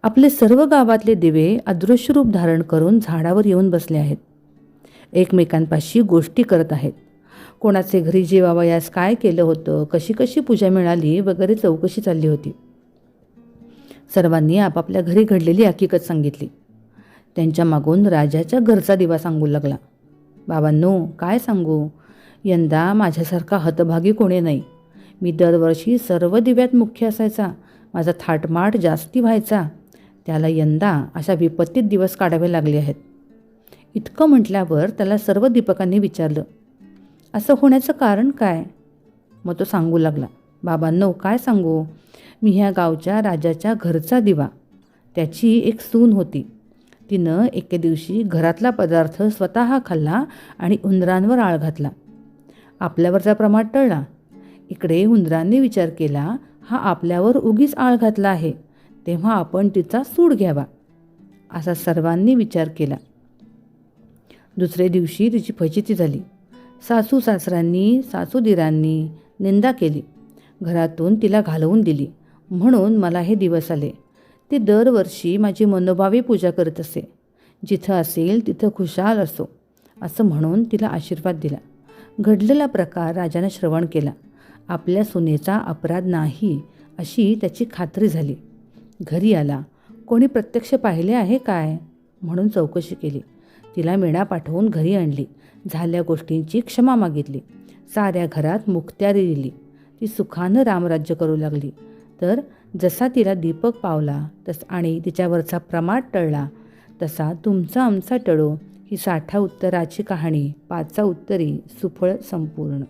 आपले सर्व गावातले दिवे अदृश्य रूप धारण करून झाडावर येऊन बसले आहेत. एकमेकांपाशी गोष्टी करत आहेत. कोणाचे घरी जेवावयास काय केलं होतं, कशी कशी पूजा मिळाली वगैरे चौकशी चालली होती. सर्वांनी आपापल्या घरी घडलेली हकीकत सांगितली. त्यांच्या मागून राजाच्या घरचा दिवा सांगू लागला. बाबांनो, काय सांगू, यंदा माझ्यासारखा हतभागी कोणी नाही. मी दरवर्षी सर्व दिव्यात मुख्य असायचा. माझा थाटमाट जास्ती व्हायचा. त्याला यंदा अशा विपत्तीत दिवस काढावे लागले आहेत. इतकं म्हटल्यावर त्याला सर्व दीपकांनी विचारलं, असं होण्याचं कारण काय? मग तो सांगू लागला, बाबांनो, काय सांगू, मी ह्या गावच्या राजाच्या घरचा दिवा. त्याची एक सून होती. तिनं एके दिवशी घरातला पदार्थ स्वतः खाल्ला आणि उंदरांवर आळ घातला. आपल्यावरचा प्रमाद टळला. इकडे उंदरांनी विचार केला, हा आपल्यावर उगीच आळ घातला आहे, तेव्हा आपण तिचा सूड घ्यावा, असा सर्वांनी विचार केला. दुसरे दिवशी तिची फजिती झाली. सासू सासऱ्यांनी सासूदिरांनी निंदा केली. घरातून तिला घालवून दिली. म्हणून मला हे दिवस आले. ते दरवर्षी माझी मनोभावे पूजा करत असे. जिथं असेल तिथं खुशाल असो, असं म्हणून तिला आशीर्वाद दिला. घडलेला प्रकार राजाने श्रवण केला. आपल्या सुनेचा अपराध नाही अशी त्याची खात्री झाली. घरी आला. कोणी प्रत्यक्ष पाहिले आहे काय म्हणून चौकशी केली. तिला मेणा पाठवून घरी आणली. झाल्या गोष्टींची क्षमा मागितली. साऱ्या घरात मुखत्यारी दिली. ती सुखानं रामराज्य करू लागली. तर जसा तिला दीपक पावला आणि तिच्यावरचा प्रमाद टळला, तसा तुमचा आमचा टळो ही 60 उत्तराची कहाणी 5 उत्तरी सुफळ संपूर्ण.